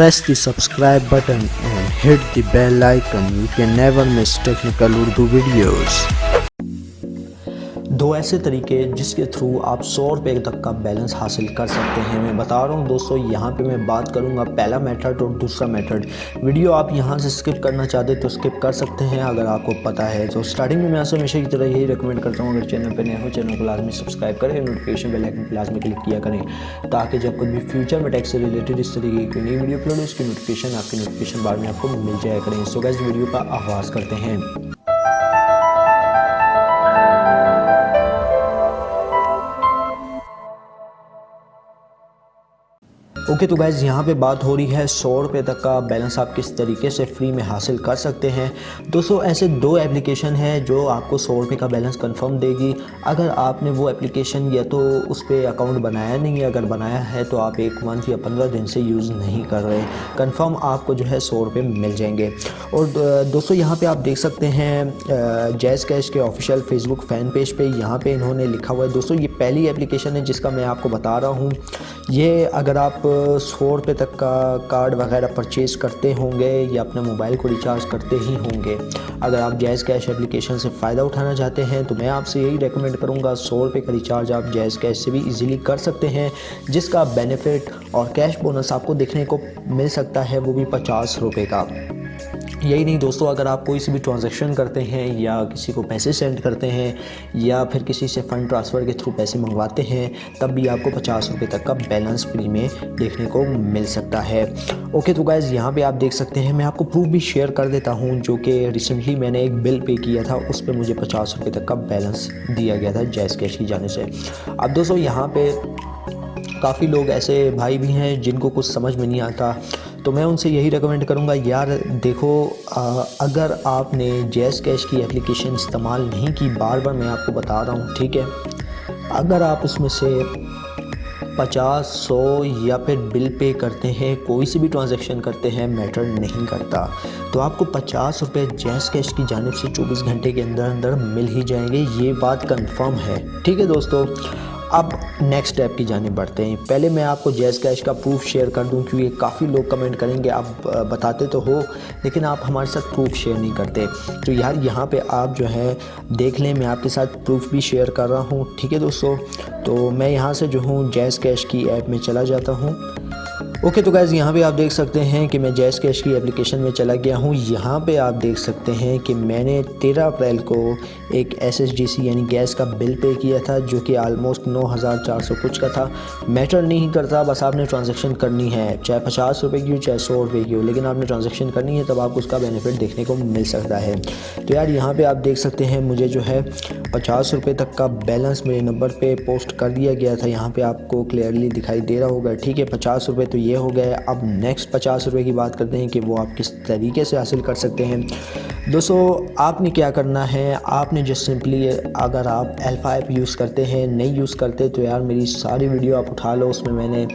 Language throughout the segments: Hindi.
Press the subscribe button and hit the bell icon. You can never miss technical Urdu videos. दो ऐसे तरीके जिसके थ्रू आप 100 रुपये तक का बैलेंस हासिल कर सकते हैं। मैं बता रहा हूं दोस्तों, यहाँ पे मैं बात करूँगा पहला मेथड और दूसरा मेथड। वीडियो आप यहाँ से स्किप करना चाहते तो स्किप कर सकते हैं अगर आपको पता है। तो स्टार्टिंग में मैं आपसे हमेशा की तरह यही रिकमेंड करता हूँ, अगर चैनल पर नए हो चैनल को लाजमी सब्सक्राइब करें, नोटिफिकेशन बेल आइकन पर लाजमी क्लिक किया करें ताकि जब कभी भी फ्यूचर में टैक्स से रिलेटेड इस तरीके की कोई नई वीडियो अपलोड हो उसकी नोटिफिकेशन आपके नोटिफिकेशन बार में आपको मिल जाया करें। सो गाइस वीडियो का आगाज़ करते हैं। ओके तो गाइज़ यहाँ पे बात हो रही है 100 रुपये तक का बैलेंस आप किस तरीके से फ्री में हासिल कर सकते हैं। दोस्तों ऐसे दो एप्लीकेशन है जो आपको 100 रुपये का बैलेंस कंफर्म देगी। अगर आपने वो एप्लीकेशन या तो उस पर अकाउंट बनाया नहीं है, अगर बनाया है तो आप 1 मंथ या 15 दिन से यूज़ नहीं कर रहे, कंफर्म आपको जो है 100 रुपये मिल जाएंगे। और दोस्तों यहाँ पर आप देख सकते हैं जैज़ कैश के ऑफिशियल फेसबुक फ़ैन पेज पर यहाँ पर इन्होंने लिखा हुआ है। दोस्तों ये पहली एप्लीकेशन है जिसका मैं आपको बता रहा हूँ। ये अगर आप 100 रुपये तक का कार्ड वगैरह परचेज़ करते होंगे या अपने मोबाइल को रिचार्ज करते ही होंगे, अगर आप जैज़ कैश एप्लीकेशन से फ़ायदा उठाना चाहते हैं तो मैं आपसे यही रेकमेंड करूंगा, 100 रुपये का रिचार्ज आप जैज़ कैश से भी इजीली कर सकते हैं, जिसका बेनिफिट और कैश बोनस आपको देखने को मिल सकता है, वो भी 50 रुपये का। यही नहीं दोस्तों, अगर आप कोई से भी ट्रांजैक्शन करते हैं या किसी को पैसे सेंड करते हैं या फिर किसी से फ़ंड ट्रांसफ़र के थ्रू पैसे मंगवाते हैं तब भी आपको 50 रुपये तक का बैलेंस फ्री में देखने को मिल सकता है। ओके तो गाइज़ यहाँ पे आप देख सकते हैं, मैं आपको प्रूफ भी शेयर कर देता हूँ जो कि रिसेंटली मैंने एक बिल पे किया था, उस पर मुझे 50 रुपये तक का बैलेंस दिया गया था जैज़ कैश की जाने से। अब दोस्तों यहाँ पर काफ़ी लोग ऐसे भाई भी हैं जिनको कुछ समझ में नहीं आता, तो मैं उनसे यही रेकमेंड करूंगा, यार देखो अगर आपने जैज़ कैश की एप्लीकेशन इस्तेमाल नहीं की, बार बार मैं आपको बता रहा हूँ, ठीक है, अगर आप उसमें से 50, 100 या फिर बिल पे करते हैं, कोई सी भी ट्रांजैक्शन करते हैं, मैटर नहीं करता, तो आपको 50 रुपये जैज़ कैश की जानिब से 24 घंटे के अंदर अंदर मिल ही जाएंगे, ये बात कंफर्म है। ठीक है दोस्तों, अब नेक्स्ट स्टेप की जाने बढ़ते हैं। पहले मैं आपको जैज़ कैश का प्रूफ शेयर कर दूं, क्योंकि काफ़ी लोग कमेंट करेंगे आप बताते तो हो लेकिन आप हमारे साथ प्रूफ शेयर नहीं करते। तो यार यहाँ पे आप जो है देख लें, मैं आपके साथ प्रूफ भी शेयर कर रहा हूँ। ठीक है दोस्तों, तो मैं यहाँ से जो हूँ जैज़ कैश की ऐप में चला जाता हूँ। ओके तो गाइज़ यहाँ पे आप देख सकते हैं कि मैं जैज़ कैश की एप्लीकेशन में चला गया हूँ। यहाँ पे आप देख सकते हैं कि मैंने 13 अप्रैल को एक SSGC यानी गैस का बिल पे किया था जो कि आलमोस्ट 9400 कुछ का था। मैटर नहीं करता, बस आपने ट्रांजैक्शन करनी है, चाहे 50 रुपये की हो चाहे 100 रुपये की हो, लेकिन आपने ट्रांजैक्शन करनी है तब आपको उसका बेनिफिट देखने को मिल सकता है। तो यार यहाँ पर आप देख सकते हैं मुझे जो है 50 रुपये तक का बैलेंस मेरे नंबर पर पोस्ट कर दिया गया था। यहाँ पर आपको क्लियरली दिखाई दे रहा होगा। ठीक है, 50 रुपये तो ये हो गए। अब नेक्स्ट 50 रुपये की बात करते हैं कि वो आप किस तरीके से हासिल कर सकते हैं। दोस्तों आपने क्या करना है, आपने जस्ट सिंपली, अगर आप अल्फ़ा ऐप यूज़ करते हैं, नहीं यूज़ करते तो यार मेरी सारी वीडियो आप उठा लो, उसमें मैंने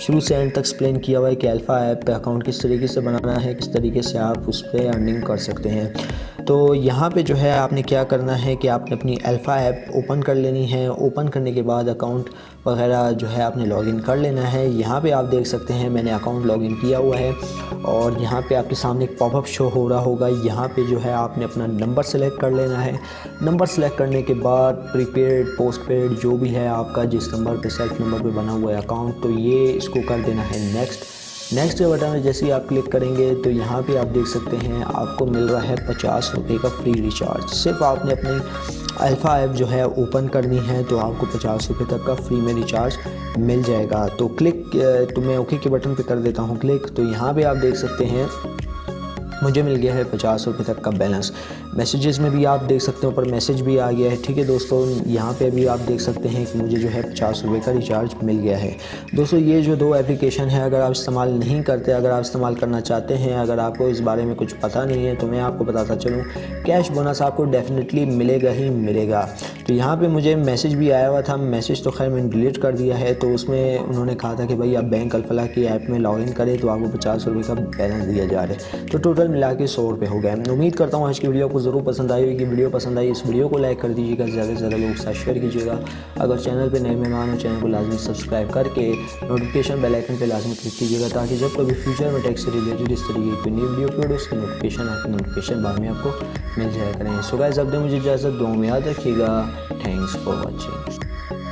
शुरू से एंड तक एक्सप्लेन किया हुआ है कि अल्फ़ा ऐप पे अकाउंट किस तरीके से बनाना है, किस तरीके से आप उस पर अर्निंग कर सकते हैं। तो यहाँ पे जो है आपने क्या करना है कि आपने अपनी अल्फ़ा ऐप ओपन कर लेनी है। ओपन करने के बाद अकाउंट वगैरह जो है आपने लॉगिन कर लेना है। यहाँ पे आप देख सकते हैं मैंने अकाउंट लॉगिन किया हुआ है और यहाँ पे आपके सामने एक पॉपअप शो हो रहा होगा। यहाँ पे जो है आपने अपना नंबर सेलेक्ट कर लेना है। नंबर सेलेक्ट करने के बाद प्रीपेड, पोस्टपेड जो भी है आपका, जिस नंबर पे सेल्फ नंबर पे बना हुआ है अकाउंट, तो ये इसको कर देना है नेक्स्ट बटन में जैसे ही आप क्लिक करेंगे तो यहाँ पे आप देख सकते हैं आपको मिल रहा है 50 रुपये का फ्री रिचार्ज। सिर्फ आपने अपनी अल्फ़ा ऐप जो है ओपन करनी है तो आपको 50 रुपये तक का फ्री में रिचार्ज मिल जाएगा। तो मैं ओके के बटन पे कर देता हूँ क्लिक। तो यहाँ पे आप देख सकते हैं मुझे मिल गया है 50 रुपये तक का बैलेंस। मैसेजेस में भी आप देख सकते हैं ऊपर मैसेज भी आ गया है। ठीक है दोस्तों, यहाँ पे भी आप देख सकते हैं कि मुझे जो है 50 रुपये का रिचार्ज मिल गया है। दोस्तों ये जो दो एप्लीकेशन है, अगर आप इस्तेमाल नहीं करते, अगर आप इस्तेमाल करना चाहते हैं, अगर आपको इस बारे में कुछ पता नहीं है तो मैं आपको बताता चलूँ, कैश बोनस आपको डेफिनेटली मिलेगा ही मिलेगा। तो यहाँ पर मुझे मैसेज भी आया हुआ था, मैसेज तो खैर मैंने डिलीट कर दिया है। तो उसमें उन्होंने कहा था कि भाई आप बैंक अलफलाह की ऐप में लॉगिन करें तो आपको 50 रुपये का बैलेंस दिया जा रहा है। तो टोटल टोटल मिला के 100 रुपये हो गए। उम्मीद करता हूँ आज की वीडियो आपको ज़रूर पसंद आई होगी। वीडियो पसंद आई इस वीडियो को लाइक कर दीजिएगा, ज़्यादा से ज़्यादा लोगों के साथ शेयर कीजिएगा। अगर चैनल पे नए मेहमान हो चैनल को लाजमी सब्सक्राइब करके नोटिफिकेशन बेल आइकन पे लाजमी क्लिक कीजिएगा, ताकि जब कभी फ्यूचर में टैक्स से रिलेटेड इस तरीके की नई वीडियो अपलोड उसकी नोटिफिकेशन बाद में आपको मिल जाया करें। सो गाइस अब दे मुझे इजाज़त, दुआ में याद रखिएगा। Thanks for watching.